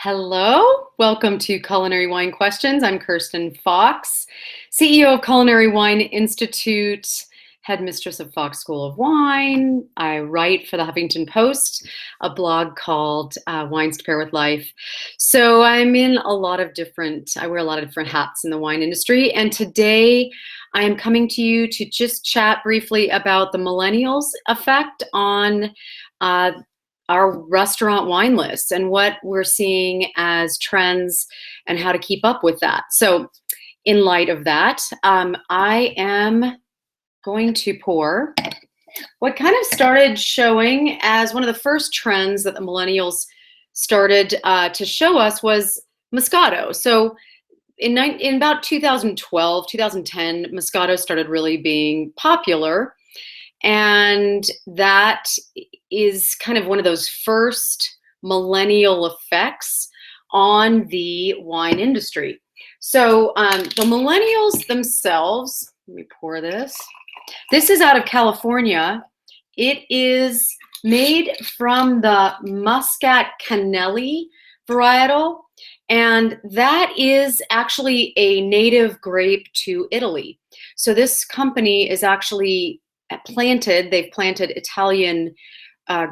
Hello, welcome to Culinary Wine Questions. I'm Kirsten Fox, CEO of Culinary Wine Institute, headmistress of Fox School of Wine. I write for the Huffington Post, a blog called Wines to Pair with Life. So I'm in a lot of different, I wear a lot of different hats in the wine industry. And today I am coming to you to just chat briefly about the Millennials effect on our restaurant wine lists and what we're seeing as trends and how to keep up with that. So in light of that, I am going to pour what kind of started showing as one of the first trends that the millennials started to show us was Moscato. So in about 2012, 2010, Moscato started really being popular. And that is kind of one of those first millennial effects on the wine industry. So the millennials themselves, let me pour this. This is out of California. It is made from the Muscat Canelli varietal, and that is actually a native grape to Italy. So this company is actually they've planted Italian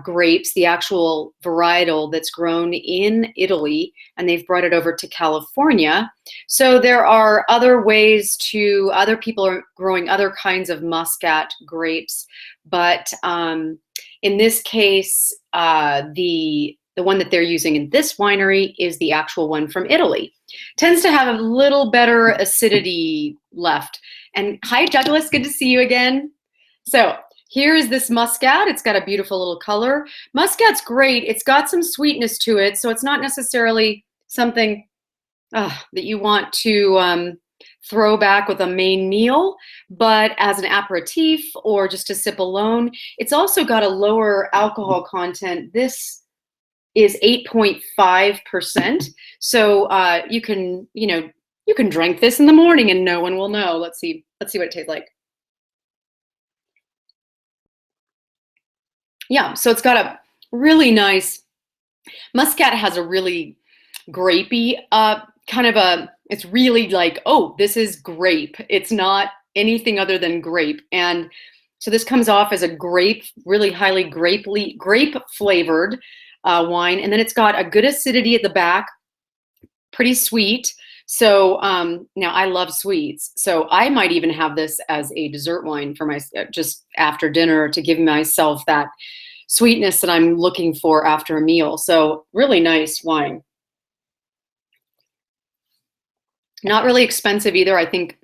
grapes, the actual varietal that's grown in Italy, and they've brought it over to California. So there are other people are growing other kinds of Muscat grapes, but in this case, the one that they're using in this winery is the actual one from Italy. Tends to have a little better acidity left. And hi, Douglas, good to see you again. So here is this Muscat. It's got a beautiful little color. Muscat's great. It's got some sweetness to it, so it's not necessarily something that you want to throw back with a main meal, but as an aperitif or just to sip alone. It's also got a lower alcohol content. This is 8.5%. So you can drink this in the morning and no one will know. Let's see what it tastes like. Yeah, so it's got a really nice, Muscat has a really grapey it's really like, oh, this is grape. It's not anything other than grape. And so this comes off as a really highly grape flavored wine. And then it's got a good acidity at the back, pretty sweet. So now I love sweets. So I might even have this as a dessert wine for just after dinner to give myself that sweetness that I'm looking for after a meal. So really nice wine. Not really expensive either. I think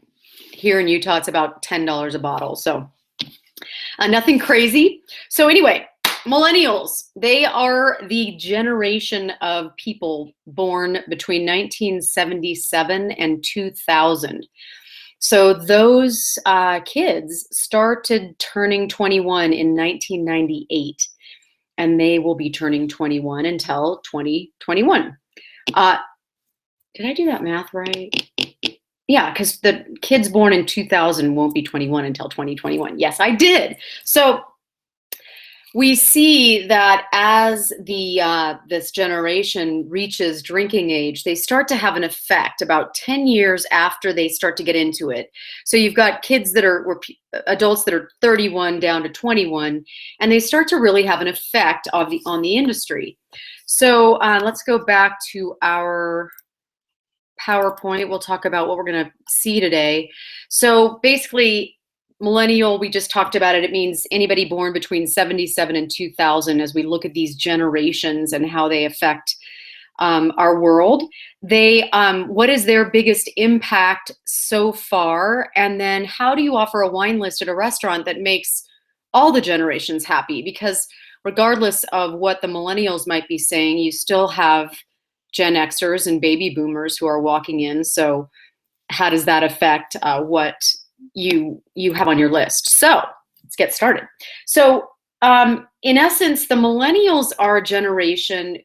here in Utah, it's about $10 a bottle. So nothing crazy. So anyway, millennials, they are the generation of people born between 1977 and 2000. So those kids started turning 21 in 1998, and they will be turning 21 until 2021. Did I do that math right? Yeah, because the kids born in 2000 won't be 21 until 2021. Yes, I did. So we see that as this generation reaches drinking age, they start to have an effect about 10 years after they start to get into it. So you've got kids adults that are 31 down to 21, and they start to really have an effect on the industry. So let's go back to our PowerPoint. We'll talk about what we're going to see today. So basically, millennial, we just talked about it. It means anybody born between 77 and 2000 as we look at these generations and how they affect our world. What is their biggest impact so far? And then how do you offer a wine list at a restaurant that makes all the generations happy? Because regardless of what the millennials might be saying, you still have Gen Xers and baby boomers who are walking in. So how does that affect what you have on your list? So let's get started. So in essence, the millennials are a generation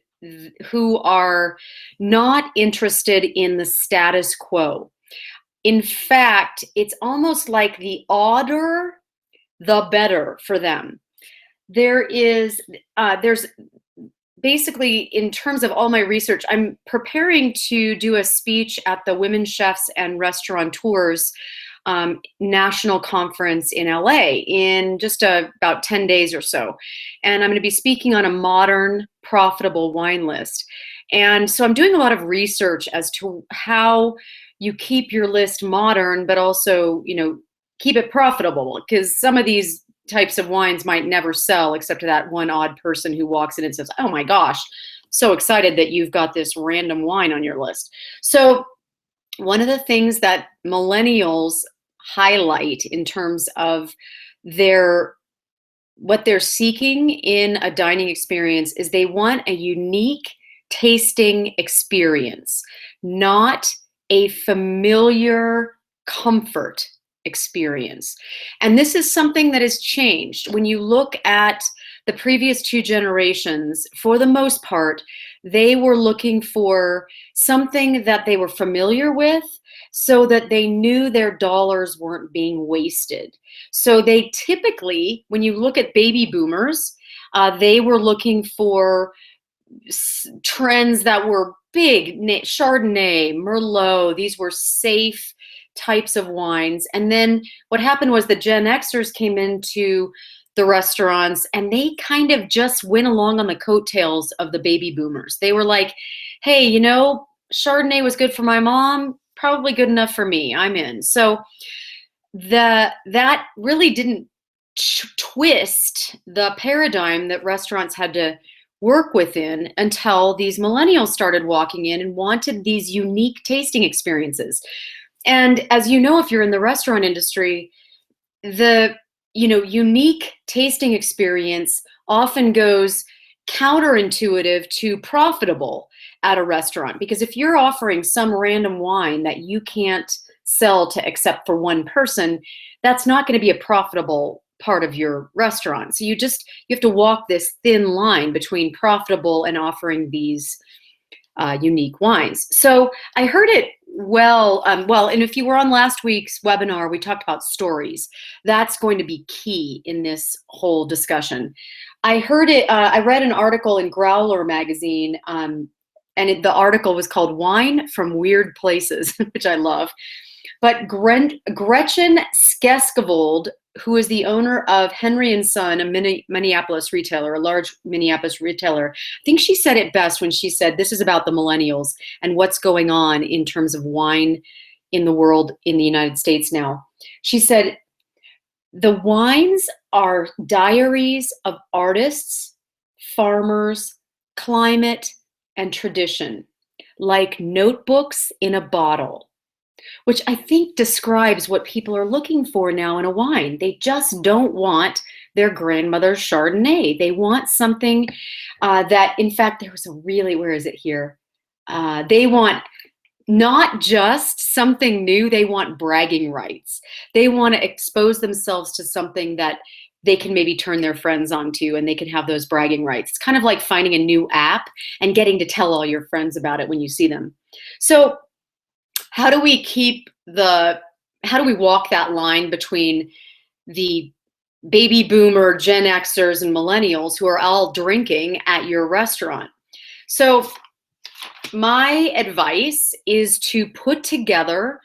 who are not interested in the status quo. In fact, it's almost like the odder, the better for them. There's basically, in terms of all my research, I'm preparing to do a speech at the Women Chefs and Restaurateurs national conference in LA in just about 10 days or so. And I'm going to be speaking on a modern, profitable wine list. And so I'm doing a lot of research as to how you keep your list modern, but also, keep it profitable, because some of these types of wines might never sell except to that one odd person who walks in and says, "Oh my gosh, so excited that you've got this random wine on your list." So one of the things that millennials highlight in terms of their what they're seeking in a dining experience is they want a unique tasting experience, not a familiar comfort experience. And this is something that has changed. When you look at the previous two generations, for the most part, they were looking for something that they were familiar with so that they knew their dollars weren't being wasted. So they typically, when you look at baby boomers, they were looking for trends that were big: Chardonnay, Merlot. These were safe types of wines. And then what happened was the Gen Xers came into the restaurants and they kind of just went along on the coattails of the baby boomers. They were like, "Hey, Chardonnay was good for my mom, probably good enough for me. I'm in." So that really didn't twist the paradigm that restaurants had to work within until these millennials started walking in and wanted these unique tasting experiences. And as you know, if you're in the restaurant industry, the unique tasting experience often goes counterintuitive to profitable at a restaurant, because if you're offering some random wine that you can't sell to except for one person, that's not going to be a profitable part of your restaurant. So you have to walk this thin line between profitable and offering these unique wines. So I heard it well, and if you were on last week's webinar, we talked about stories. That's going to be key in this whole discussion. I heard it, I read an article in Growler magazine, and the article was called "Wine from Weird Places," which I love. But Gretchen Skeskavold, who is the owner of Henry and Son, a Minneapolis retailer, a large Minneapolis retailer, I think she said it best when she said this is about the millennials and what's going on in terms of wine in the world, in the United States now. She said, "The wines are diaries of artists, farmers, climate, and tradition, like notebooks in a bottle," which I think describes what people are looking for now in a wine. They just don't want their grandmother's Chardonnay. They want something that, in fact, there was where is it here? They want not just something new, they want bragging rights. They want to expose themselves to something that they can maybe turn their friends onto, and they can have those bragging rights. It's kind of like finding a new app and getting to tell all your friends about it when you see them. So how do we walk that line between the baby boomer, Gen Xers, and millennials who are all drinking at your restaurant? So my advice is to put together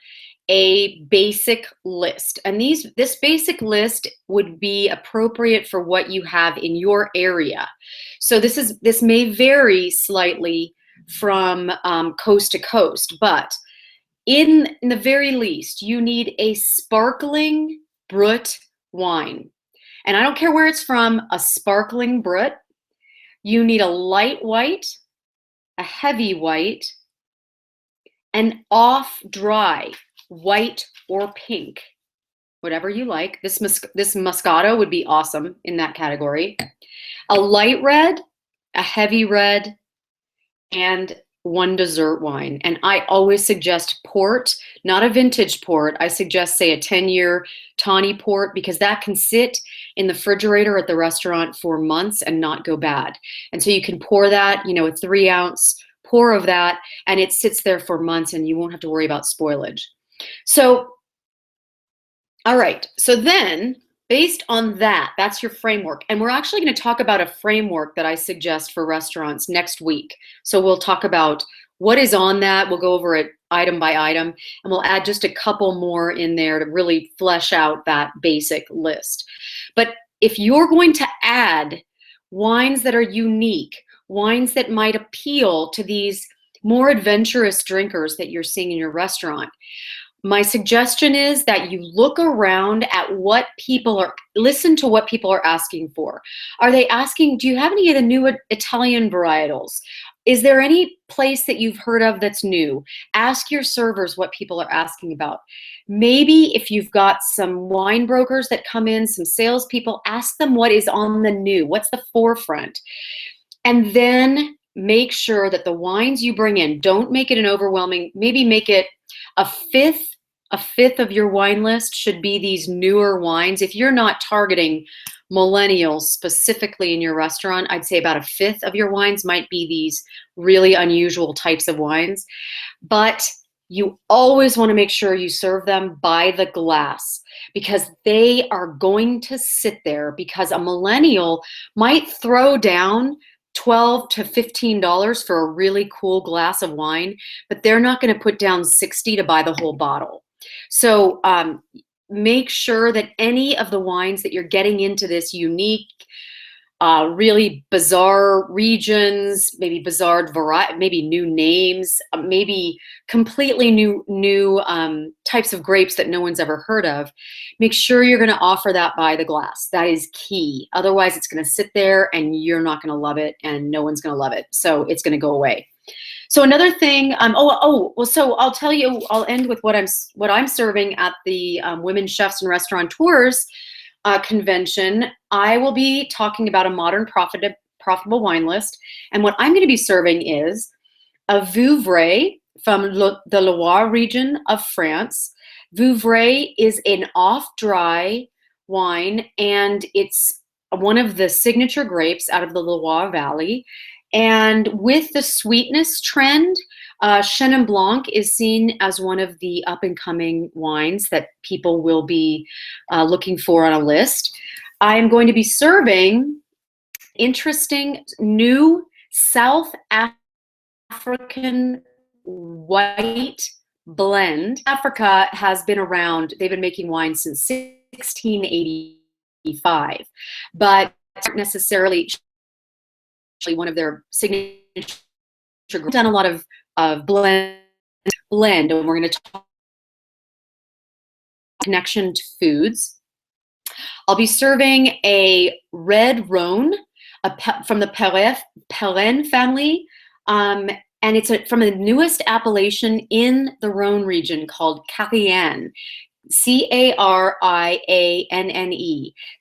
a basic list. And this basic list would be appropriate for what you have in your area. So this may vary slightly from coast to coast, but in the very least, you need a sparkling Brut wine. And I don't care where it's from, a sparkling Brut. You need a light white, a heavy white, an off dry, white or pink, whatever you like. This Moscato would be awesome in that category. A light red, a heavy red, and one dessert wine. And I always suggest port, not a vintage port. I suggest, say, a 10-year tawny port, because that can sit in the refrigerator at the restaurant for months and not go bad. And so you can pour that, a 3-ounce pour of that, and it sits there for months and you won't have to worry about spoilage. So, all right. So then Based on that, that's your framework. And we're actually going to talk about a framework that I suggest for restaurants next week. So we'll talk about what is on that. We'll go over it item by item, and we'll add just a couple more in there to really flesh out that basic list. But if you're going to add wines that are unique, wines that might appeal to these more adventurous drinkers that you're seeing in your restaurant, my suggestion is that you look around at what people are, listen to what people are asking for. Are they asking, do you have any of the new Italian varietals? Is there any place that you've heard of that's new? Ask your servers what people are asking about. Maybe if you've got some wine brokers that come in, some salespeople, ask them what is on the new, what's the forefront. And then make sure that the wines you bring in, don't make it an overwhelming, maybe make it a fifth of your wine list should be these newer wines. If you're not targeting millennials specifically in your restaurant, I'd say about a fifth of your wines might be these really unusual types of wines. But you always want to make sure you serve them by the glass, because they are going to sit there, because a millennial might throw down $12 to $15 for a really cool glass of wine, but they're not going to put down $60 to buy the whole bottle. So make sure that any of the wines that you're getting into this unique, really bizarre regions, maybe bizarre variety, maybe new names, maybe completely new types of grapes that no one's ever heard of, make sure you're going to offer that by the glass. That is key. Otherwise, it's going to sit there and you're not going to love it, and no one's going to love it. So it's going to go away. So another thing, so I'll tell you, I'll end with what I'm serving at the Women Chefs and Restaurateurs convention. I will be talking about a modern profitable wine list, and what I'm going to be serving is a Vouvray from the Loire region of France. Vouvray is an off-dry wine, and it's one of the signature grapes out of the Loire Valley. And with the sweetness trend, Chenin Blanc is seen as one of the up-and-coming wines that people will be looking for on a list. I am going to be serving interesting new South African white blend. Africa has been around, they've been making wine since 1685, but not necessarily one of their signature. We've done a lot of blend, and we're going to talk connection to foods. I'll be serving a red Rhone from the Perrin family, and it's from the newest appellation in the Rhone region called Carianne. Carianne,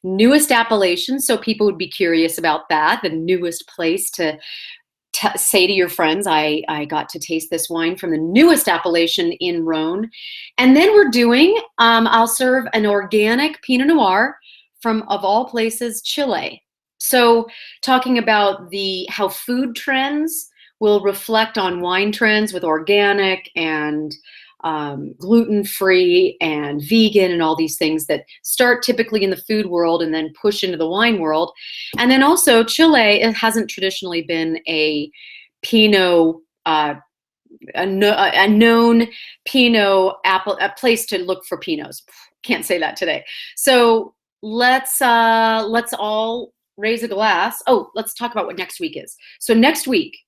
newest appellation, so people would be curious about that, the newest place to say to your friends, I got to taste this wine from the newest appellation in Rhone. And then we're doing, I'll serve an organic Pinot Noir from, of all places, Chile. So talking about how food trends will reflect on wine trends with organic and gluten-free and vegan and all these things that start typically in the food world and then push into the wine world. And then also Chile, it hasn't traditionally been a Pinot, a known Pinot a place to look for Pinots. Can't say that today. So let's all raise a glass. Oh, let's talk about what next week is. So next week,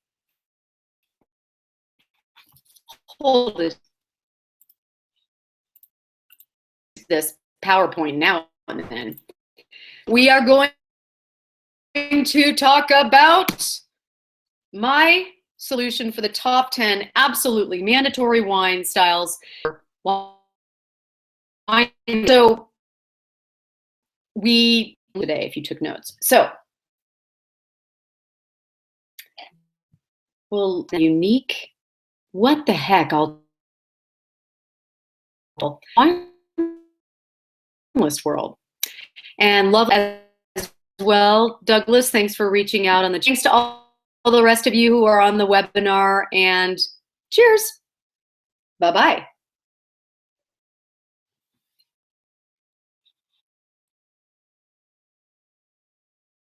hold this PowerPoint now and then. We are going to talk about my solution for the top 10 absolutely mandatory wine styles. So we today, if you took notes. So well, unique. What the heck? List world, and love as well. Douglas, thanks for reaching out on the. Thanks to all the rest of you who are on the webinar, and cheers. Bye bye.